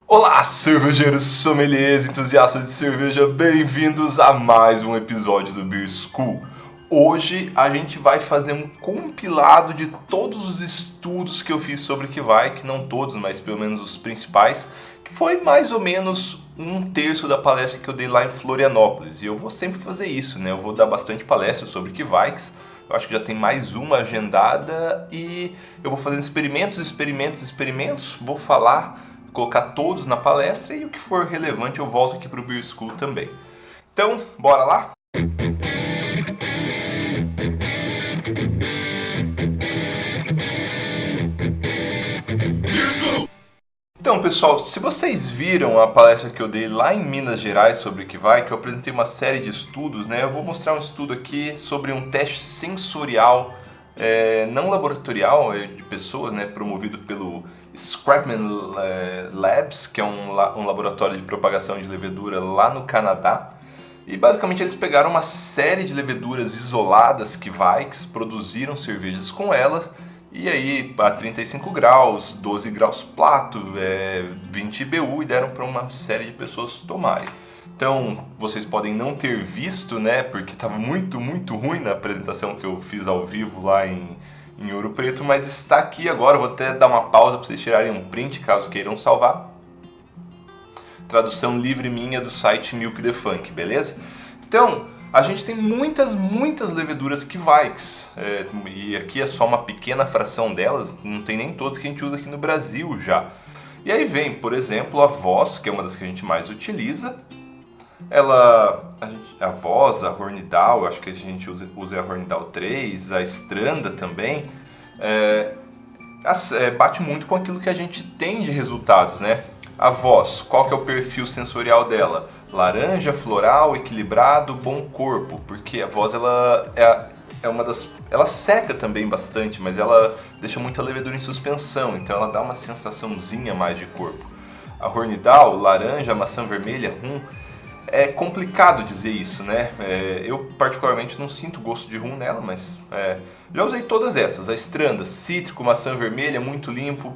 Olá, cervejeiros, sommeliers, entusiastas de cerveja, bem-vindos a mais um episódio do Beer School. Hoje a gente vai fazer um compilado de todos os estudos que eu fiz sobre Kveik, não todos, mas pelo menos os principais, que foi mais ou menos um terço da palestra que eu dei lá em Florianópolis. E eu vou sempre fazer isso, né? Eu vou dar bastante palestra sobre Kveiks. Eu acho que já tem mais uma agendada e eu vou fazendo experimentos, vou falar, colocar todos na palestra e o que for relevante eu volto aqui para o Beer School também. Então, bora lá? Então, pessoal, se vocês viram a palestra que eu dei lá em Minas Gerais sobre Kveik, eu apresentei uma série de estudos, né? Eu vou mostrar um estudo aqui sobre um teste sensorial, não laboratorial, de pessoas, né? Promovido pelo Scrapman Labs, que é um laboratório de propagação de levedura lá no Canadá. E basicamente eles pegaram uma série de leveduras isoladas Kveiks, produziram cervejas com elas, e aí a 35 graus, 12 graus plato, 20 IBU, e deram para uma série de pessoas tomarem. Então, vocês podem não ter visto, né, porque estava muito ruim na apresentação que eu fiz ao vivo lá em Ouro Preto, mas está aqui agora. Vou até dar uma pausa para vocês tirarem um print, caso queiram salvar. Tradução livre minha do site Milk the Funk, beleza? Então, a gente tem muitas leveduras Kveiks, e aqui é só uma pequena fração delas, não tem nem todas que a gente usa aqui no Brasil já. E aí vem, por exemplo, a Voss, que é uma das que a gente mais utiliza. A Voss, a Hornidal, acho que a gente usa a Hornidal 3, a Stranda também, bate muito com aquilo que a gente tem de resultados, né? A Voss, qual que é o perfil sensorial dela? Laranja, floral, equilibrado, bom corpo, porque a Voss ela é uma das... Ela seca também bastante, mas ela deixa muita levedura em suspensão, então ela dá uma sensaçãozinha mais de corpo. A Hornidal, laranja, maçã vermelha, é complicado dizer isso, né? Eu particularmente não sinto gosto de rum nela, mas já usei todas essas. A Stranda, cítrico, maçã vermelha, muito limpo.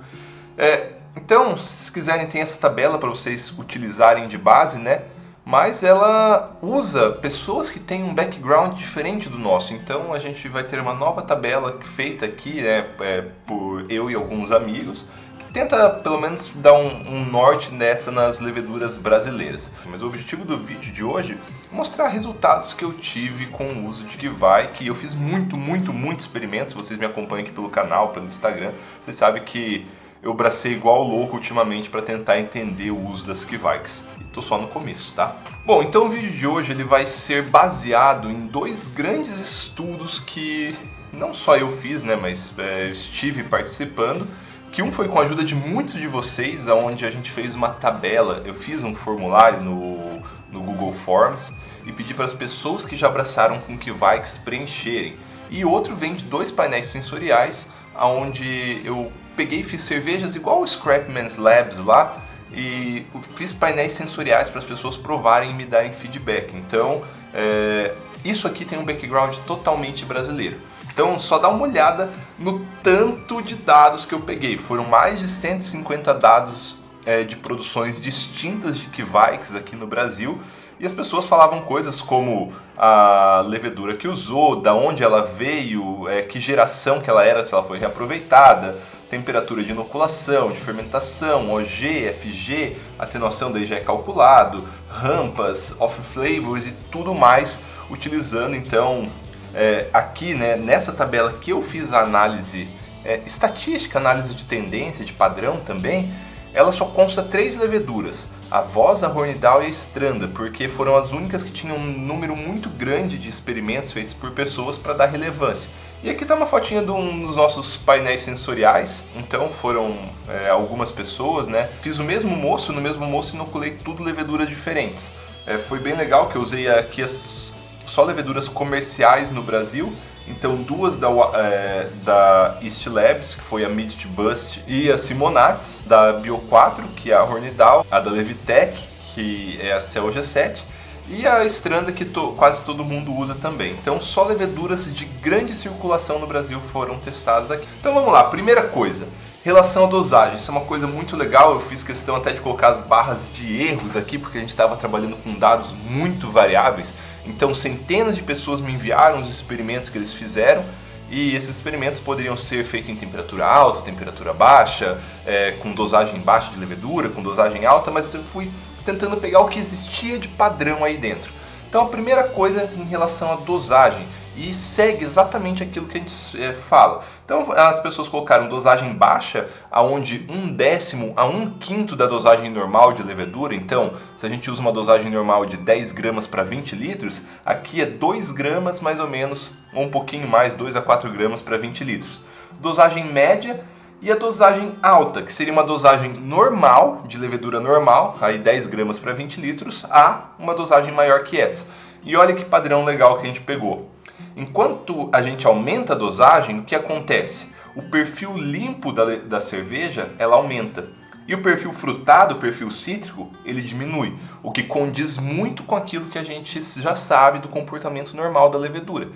Então, se vocês quiserem, tem essa tabela para vocês utilizarem de base, né? Mas ela usa pessoas que têm um background diferente do nosso. Então, a gente vai ter uma nova tabela feita aqui, né, por eu e alguns amigos, que tenta, pelo menos, dar um norte nas leveduras brasileiras. Mas o objetivo do vídeo de hoje é mostrar resultados que eu tive com o uso de Kveik. Eu fiz muito experimentos. Se vocês me acompanham aqui pelo canal, pelo Instagram, vocês sabem que eu bracei igual louco ultimamente para tentar entender o uso das Kveiks. E tô só no começo, tá? Bom, então o vídeo de hoje ele vai ser baseado em dois grandes estudos que não só eu fiz, né, mas estive participando. Que um foi com a ajuda de muitos de vocês, onde a gente fez uma tabela. Eu fiz um formulário no Google Forms e pedi para as pessoas que já abraçaram com Kveiks preencherem. E outro vem de dois painéis sensoriais, onde eu peguei e fiz cervejas igual o Scrapman's Labs lá e fiz painéis sensoriais para as pessoas provarem e me darem feedback. Então, isso aqui tem um background totalmente brasileiro. Então, só dá uma olhada no tanto de dados que eu peguei. Foram mais de 150 dados de produções distintas de Kveiks aqui no Brasil. E as pessoas falavam coisas como a levedura que usou, da onde ela veio, que geração que ela era, se ela foi reaproveitada, temperatura de inoculação, de fermentação, OG, FG, atenuação da IgE calculado, rampas, off-flavors e tudo mais, utilizando então aqui, né, nessa tabela que eu fiz a análise estatística, análise de tendência, de padrão também. Ela só consta 3 leveduras, a Voss, a Hornidal e a Stranda, porque foram as únicas que tinham um número muito grande de experimentos feitos por pessoas para dar relevância. E aqui está uma fotinha de um dos nossos painéis sensoriais, então foram algumas pessoas, né? Fiz no mesmo moço inoculei tudo leveduras diferentes. Foi bem legal que eu usei aqui só leveduras comerciais no Brasil. Então, duas da East Labs, que foi a Midget Bust, e a Simonax, da Bio4, que é a Hornidal, a da Levitec, que é a Cell G7, e a Stranda, que quase todo mundo usa também. Então, só leveduras de grande circulação no Brasil foram testadas aqui. Então, vamos lá. Primeira coisa, Relação à dosagem, isso é uma coisa muito legal, eu fiz questão até de colocar as barras de erros aqui, porque a gente estava trabalhando com dados muito variáveis, então centenas de pessoas me enviaram os experimentos que eles fizeram, e esses experimentos poderiam ser feitos em temperatura alta, temperatura baixa, com dosagem baixa de levedura, com dosagem alta, mas eu fui tentando pegar o que existia de padrão aí dentro. Então a primeira coisa em relação à dosagem, e segue exatamente aquilo que a gente fala. Então as pessoas colocaram dosagem baixa, aonde 1/10 a 1/5 da dosagem normal de levedura. Então, se a gente usa uma dosagem normal de 10 gramas para 20 litros, aqui é 2 gramas mais ou menos, ou um pouquinho mais, 2 a 4 gramas para 20 litros. Dosagem média e a dosagem alta, que seria uma dosagem normal, de levedura normal, aí 10 gramas para 20 litros, a uma dosagem maior que essa. E olha que padrão legal que a gente pegou. Enquanto a gente aumenta a dosagem, o que acontece? O perfil limpo da cerveja, ela aumenta. E o perfil frutado, o perfil cítrico, ele diminui. O que condiz muito com aquilo que a gente já sabe do comportamento normal da levedura.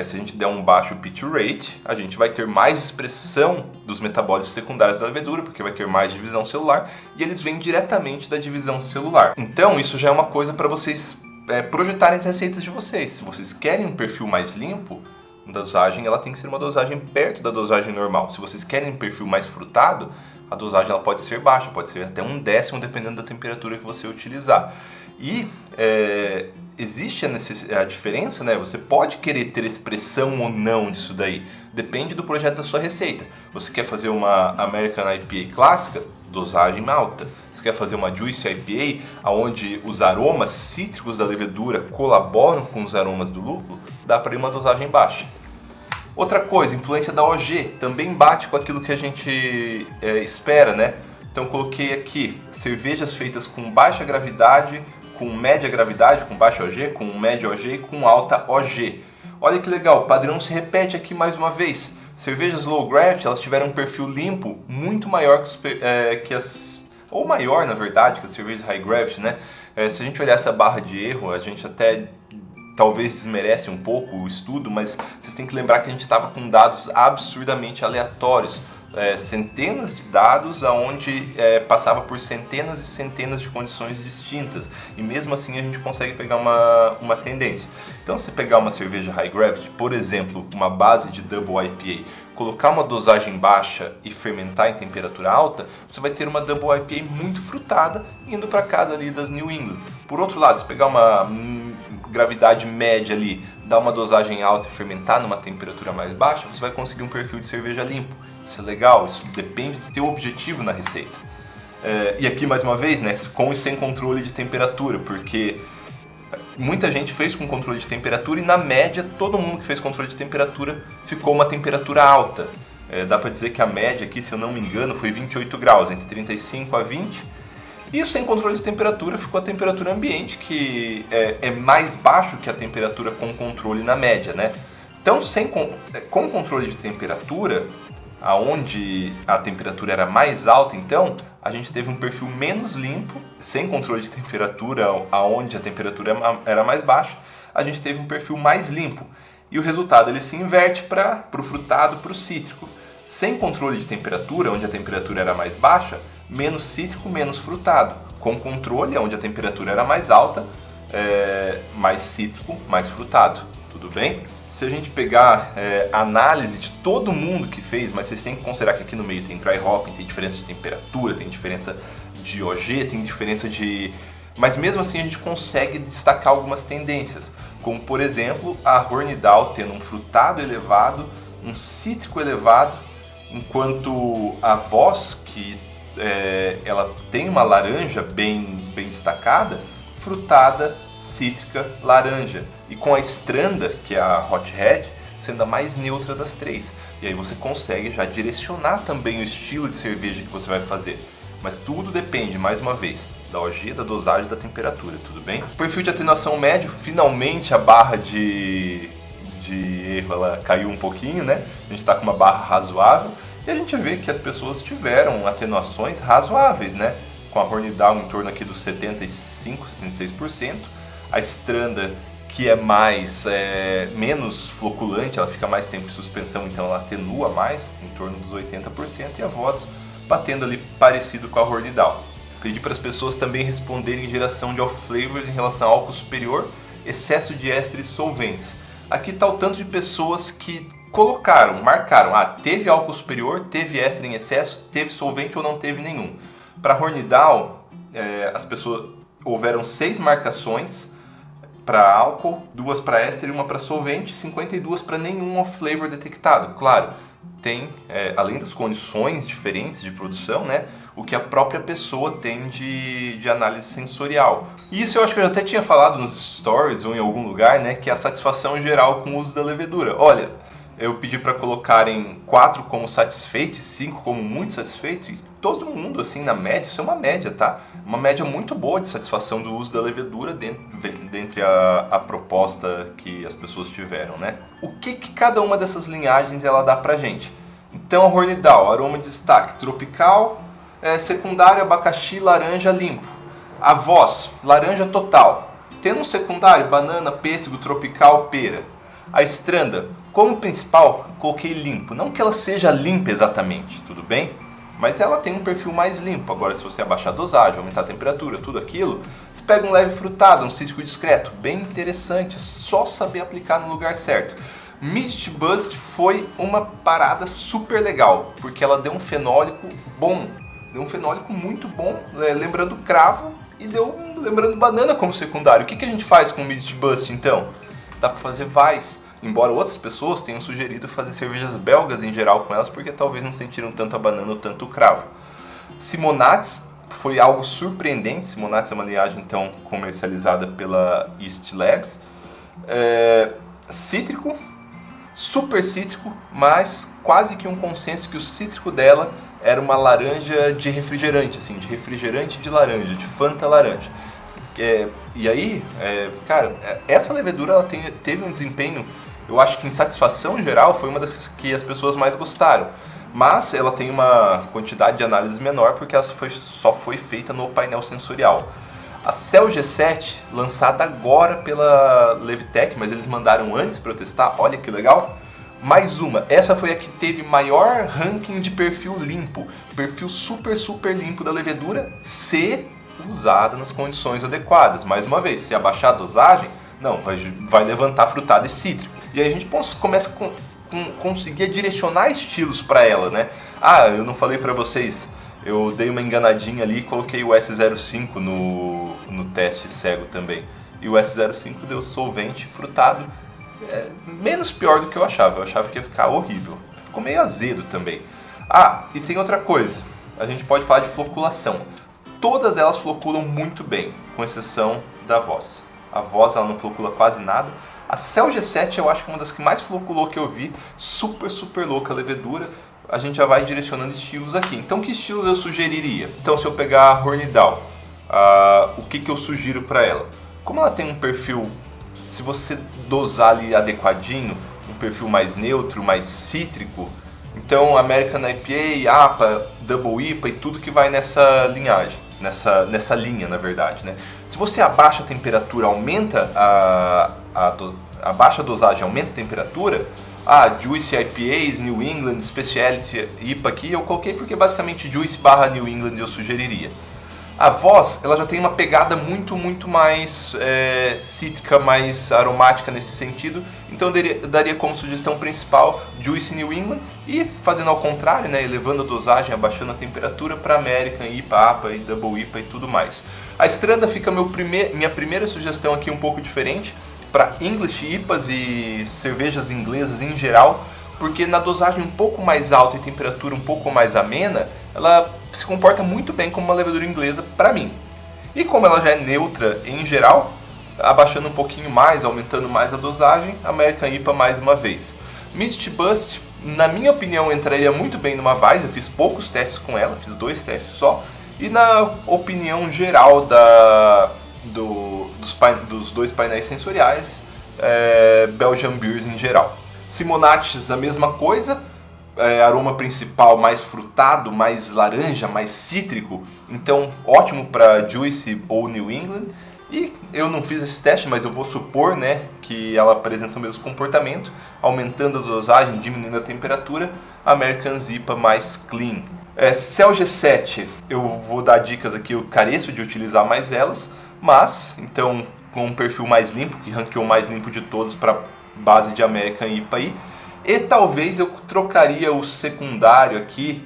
Se a gente der um baixo pitch rate, a gente vai ter mais expressão dos metabólitos secundários da levedura, porque vai ter mais divisão celular, e eles vêm diretamente da divisão celular. Então, isso já é uma coisa para vocês projetarem as receitas de vocês. Se vocês querem um perfil mais limpo, a dosagem ela tem que ser uma dosagem perto da dosagem normal. Se vocês querem um perfil mais frutado, a dosagem ela pode ser baixa, pode ser até 1/10 dependendo da temperatura que você utilizar. E existe a diferença, né? Você pode querer ter expressão ou não disso daí. Depende do projeto da sua receita. Você quer fazer uma American IPA clássica? Dosagem alta. Você quer fazer uma Juice IPA, onde os aromas cítricos da levedura colaboram com os aromas do lúpulo? Dá para ir uma dosagem baixa. Outra coisa, influência da OG, também bate com aquilo que a gente espera, né? Então coloquei aqui cervejas feitas com baixa gravidade, com média gravidade, com baixa OG, com média OG e com alta OG. Olha que legal, o padrão se repete aqui mais uma vez. Cervejas low gravity, elas tiveram um perfil limpo muito maior que as... ou maior, na verdade, que as cervejas high gravity, né? Se a gente olhar essa barra de erro, a gente até talvez desmerece um pouco o estudo, mas vocês têm que lembrar que a gente estava com dados absurdamente aleatórios. Centenas de dados onde passava por centenas e centenas de condições distintas, e mesmo assim a gente consegue pegar uma tendência. Então, se pegar uma cerveja high gravity, por exemplo, uma base de double IPA, colocar uma dosagem baixa e fermentar em temperatura alta, você vai ter uma double IPA muito frutada indo para casa ali das New England. Por outro lado, se pegar uma gravidade média ali, dar uma dosagem alta e fermentar numa temperatura mais baixa, você vai conseguir um perfil de cerveja limpo. Isso é legal, isso depende do teu objetivo na receita. E aqui mais uma vez, né, com e sem controle de temperatura, porque muita gente fez com controle de temperatura e na média todo mundo que fez controle de temperatura ficou uma temperatura alta. Dá para dizer que a média aqui, se eu não me engano, foi 28 graus, entre 35 a 20. E sem controle de temperatura ficou a temperatura ambiente, que é mais baixo que a temperatura com controle na média, né? Então, com controle de temperatura, aonde a temperatura era mais alta, então, a gente teve um perfil menos limpo. Sem controle de temperatura, aonde a temperatura era mais baixa, a gente teve um perfil mais limpo. E o resultado ele se inverte para o frutado, para o cítrico. Sem controle de temperatura, onde a temperatura era mais baixa, menos cítrico, menos frutado. Com controle, onde a temperatura era mais alta, mais cítrico, mais frutado. Tudo bem? Se a gente pegar a análise de todo mundo que fez, mas vocês têm que considerar que aqui no meio tem dry hopping, tem diferença de temperatura, tem diferença de OG, tem diferença de... Mas mesmo assim a gente consegue destacar algumas tendências, como por exemplo a Hornidal tendo um frutado elevado, um cítrico elevado, enquanto a Voss, que ela tem uma laranja bem destacada, frutada, cítrica, laranja. E com a Stranda, que é a Hothead, sendo a mais neutra das três. E aí você consegue já direcionar também o estilo de cerveja que você vai fazer. Mas tudo depende, mais uma vez, da OG, da dosagem e da temperatura, tudo bem? Perfil de atenuação médio, finalmente a barra de erro ela caiu um pouquinho, né? A gente está com uma barra razoável e a gente vê que as pessoas tiveram atenuações razoáveis, né? Com a Hornidal em torno aqui dos 75%, 76%, a Stranda que é menos floculante, ela fica mais tempo em suspensão, então ela atenua mais, em torno dos 80%, e a voz batendo ali parecido com a Hornidal. Pedi para as pessoas também responderem geração de off-flavors em relação ao álcool superior, excesso de ésteres solventes. Aqui está o tanto de pessoas que marcaram, teve álcool superior, teve éster em excesso, teve solvente ou não teve nenhum. Para a Hornidal, houveram 6 marcações para álcool, 2 para éster e 1 para solvente, 52 para nenhum off-flavor detectado. Claro, tem, além das condições diferentes de produção, né, o que a própria pessoa tem de análise sensorial. E isso eu acho que eu até tinha falado nos stories ou em algum lugar, né, que é a satisfação geral com o uso da levedura. Olha, eu pedi para colocarem 4 como satisfeito e 5 como muito satisfeito, e todo mundo, assim, na média, isso é uma média, tá? Uma média muito boa de satisfação do uso da levedura dentre a proposta que as pessoas tiveram, né? O que cada uma dessas linhagens ela dá pra gente? Então, a Hornidal, aroma de destaque, tropical, secundário, abacaxi, laranja, limpo. A voz, laranja total. Tendo um secundário, banana, pêssego, tropical, pera. A Stranda, como principal, coloquei limpo. Não que ela seja limpa exatamente, tudo bem? Mas ela tem um perfil mais limpo. Agora, se você abaixar a dosagem, aumentar a temperatura, tudo aquilo, você pega um leve frutado, um cítrico discreto. Bem interessante, é só saber aplicar no lugar certo. Mist Bust foi uma parada super legal, porque ela deu um fenólico bom. Deu um fenólico muito bom, lembrando cravo e lembrando banana como secundário. O que a gente faz com o Mist Bust, então? Dá para fazer Weiss, embora outras pessoas tenham sugerido fazer cervejas belgas em geral com elas, porque talvez não sentiram tanto a banana ou tanto o cravo. Simonates foi algo surpreendente. Simonates é uma linhagem então comercializada pela Yeast Labs. Cítrico, super cítrico, mas quase que um consenso que o cítrico dela era uma laranja de refrigerante, assim, de refrigerante de laranja, de Fanta laranja. E aí, cara, essa levedura ela teve um desempenho, eu acho que em satisfação geral foi uma das que as pessoas mais gostaram. Mas ela tem uma quantidade de análise menor porque ela só foi feita no painel sensorial. A Cell G7, lançada agora pela Levitec, mas eles mandaram antes para eu testar, olha que legal. Mais uma, essa foi a que teve maior ranking de perfil limpo, perfil super limpo da levedura, usada nas condições adequadas. Mais uma vez, se abaixar a dosagem, não, vai levantar frutado e cítrico. E aí a gente começa a conseguir direcionar estilos para ela, né? Eu não falei para vocês, eu dei uma enganadinha ali e coloquei o S05 no teste cego também. E o S05 deu solvente frutado, menos pior do que eu achava que ia ficar horrível. Ficou meio azedo também. E tem outra coisa, a gente pode falar de floculação. Todas elas floculam muito bem, com exceção da voz. A voz ela não flocula quase nada. A Cell G7 eu acho que é uma das que mais floculou que eu vi. Super louca a levedura. A gente já vai direcionando estilos aqui. Então que estilos eu sugeriria? Então se eu pegar a Hornidal, o que eu sugiro para ela? Como ela tem um perfil, se você dosar ali adequadinho, um perfil mais neutro, mais cítrico, então American IPA, APA, Double IPA e tudo que vai nessa linhagem. Nessa linha, na verdade, né? Se você abaixa a temperatura, abaixa a dosagem, aumenta a temperatura, Juice IPAs, New England, Specialty IPA aqui, eu coloquei porque basicamente Juice / New England eu sugeriria. A voz, ela já tem uma pegada muito mais cítrica, mais aromática nesse sentido, então eu daria como sugestão principal Juice New England e fazendo ao contrário, né, elevando a dosagem, abaixando a temperatura para American IPA, APA e Double IPA e tudo mais. A Stranda fica minha primeira sugestão aqui um pouco diferente para English IPAs e cervejas inglesas em geral, porque na dosagem um pouco mais alta e temperatura um pouco mais amena, ela se comporta muito bem como uma levedura inglesa para mim. E como ela já é neutra em geral, abaixando um pouquinho mais, aumentando mais a dosagem, American IPA mais uma vez. Mist Bust, na minha opinião, entraria muito bem numa Weiss, eu fiz poucos testes com ela, fiz 2 testes só, e na opinião geral dos 2 painéis sensoriais, Belgian Beers em geral. Simonates, a mesma coisa, aroma principal mais frutado, mais laranja, mais cítrico, então ótimo para Juice ou New England. E eu não fiz esse teste, mas eu vou supor, né, que ela apresenta o mesmo comportamento, aumentando a dosagem, diminuindo a temperatura, American IPA mais clean. Cell G7, eu vou dar dicas aqui, eu careço de utilizar mais elas, mas, então, com um perfil mais limpo, que ranqueou mais limpo de todos para base de American IPA aí, e talvez eu trocaria o secundário aqui,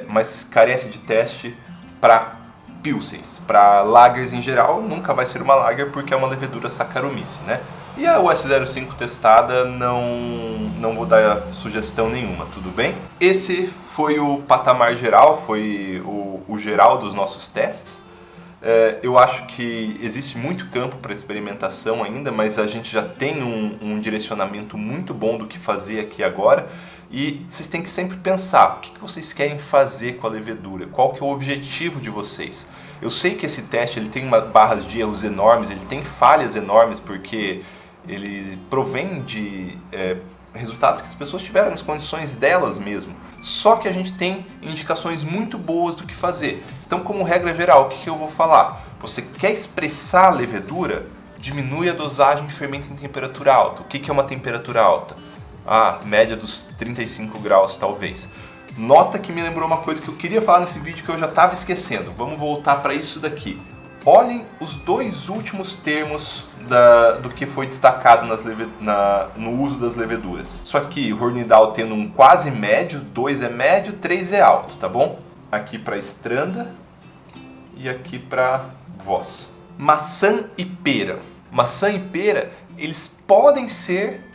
mas carece de teste, para Pilsens. Para lagers em geral, nunca vai ser uma lager porque é uma levedura Saccharomyces, né? E a US05 testada, não vou dar sugestão nenhuma, tudo bem? Esse foi o patamar geral, foi o geral dos nossos testes. Eu acho que existe muito campo para experimentação ainda, mas a gente já tem um direcionamento muito bom do que fazer aqui agora. E vocês têm que sempre pensar, o que vocês querem fazer com a levedura? Qual que é o objetivo de vocês? Eu sei que esse teste ele tem barras de erros enormes, ele tem falhas enormes, porque ele provém de resultados que as pessoas tiveram nas condições delas mesmo. Só que a gente tem indicações muito boas do que fazer. Então, como regra geral, o que eu vou falar? Você quer expressar a levedura? Diminui a dosagem de fermento em temperatura alta. O que é uma temperatura alta? Média dos 35 graus, talvez. Nota que me lembrou uma coisa que eu queria falar nesse vídeo que eu já estava esquecendo. Vamos voltar para isso daqui. Olhem os dois últimos termos do que foi destacado no uso das leveduras. Isso aqui, Hornidal tendo um quase médio, 2 é médio, 3 é alto, tá bom? Aqui para Stranda e aqui para Voss. Maçã e pera. Maçã e pera, eles podem ser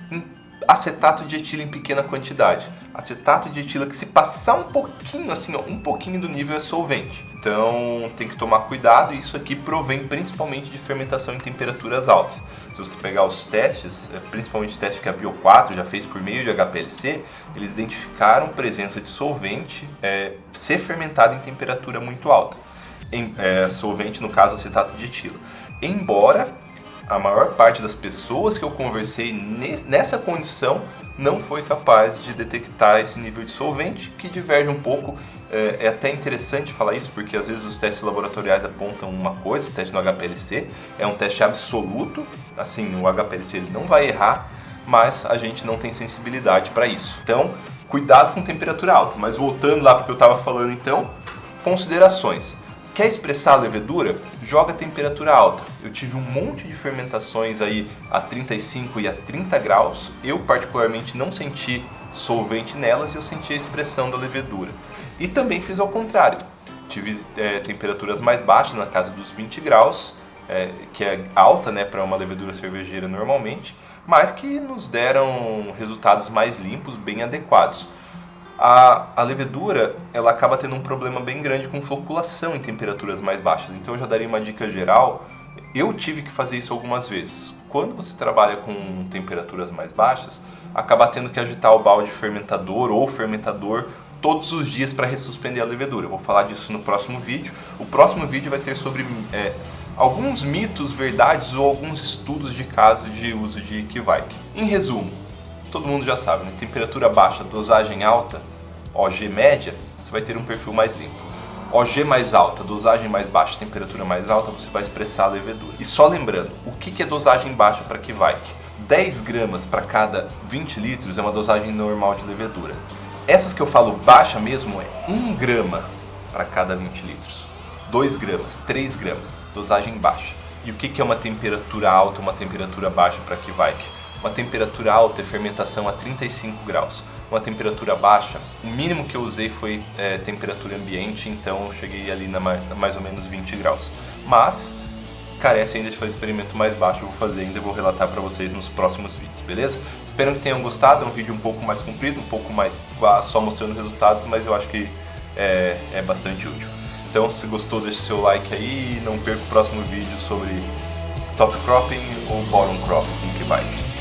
acetato de etila em pequena quantidade. Acetato de etila que se passar um pouquinho, assim, um pouquinho do nível é solvente. Então tem que tomar cuidado, e isso aqui provém principalmente de fermentação em temperaturas altas. Se você pegar os testes, principalmente o teste que a Bio4 já fez por meio de HPLC, eles identificaram presença de solvente ser fermentado em temperatura muito alta. Solvente, no caso, acetato de etila. Embora a maior parte das pessoas que eu conversei nessa condição não foi capaz de detectar esse nível de solvente, que diverge um pouco. É até interessante falar isso, porque às vezes os testes laboratoriais apontam uma coisa, o teste no HPLC é um teste absoluto, assim, o HPLC ele não vai errar, mas a gente não tem sensibilidade para isso. Então, cuidado com temperatura alta. Mas voltando lá para o que eu estava falando então, considerações. Quer expressar a levedura? Joga a temperatura alta. Eu tive um monte de fermentações aí a 35 e a 30 graus. Eu particularmente não senti solvente nelas e eu senti a expressão da levedura. E também fiz ao contrário. Tive temperaturas mais baixas, na casa dos 20 graus, que é alta, né, para uma levedura cervejeira normalmente, mas que nos deram resultados mais limpos, bem adequados. A levedura, ela acaba tendo um problema bem grande com floculação em temperaturas mais baixas. Então eu já daria uma dica geral. Eu tive que fazer isso algumas vezes. Quando você trabalha com temperaturas mais baixas, acaba tendo que agitar o balde fermentador ou fermentador todos os dias para ressuspender a levedura. Eu vou falar disso no próximo vídeo. O próximo vídeo vai ser sobre alguns mitos, verdades ou alguns estudos de caso de uso de Kveik. Em resumo, todo mundo já sabe, né? Temperatura baixa, dosagem alta, OG média, você vai ter um perfil mais limpo. OG mais alta, dosagem mais baixa, temperatura mais alta, você vai expressar a levedura. E só lembrando, o que é dosagem baixa para Kveik? 10 gramas para cada 20 litros é uma dosagem normal de levedura. Essas que eu falo baixa mesmo é 1 grama para cada 20 litros. 2 gramas, 3 gramas, dosagem baixa. E o que é uma temperatura alta, uma temperatura baixa para Kveik? Uma temperatura alta é fermentação a 35 graus. Uma temperatura baixa, o mínimo que eu usei foi temperatura ambiente, então eu cheguei ali na mais ou menos 20 graus. Mas carece ainda de fazer experimento mais baixo, eu vou fazer ainda e vou relatar para vocês nos próximos vídeos, beleza? Espero que tenham gostado, é um vídeo um pouco mais comprido, um pouco mais só mostrando resultados, mas eu acho que é bastante útil. Então, se gostou, deixe seu like aí e não perca o próximo vídeo sobre top cropping ou bottom cropping com Kveik.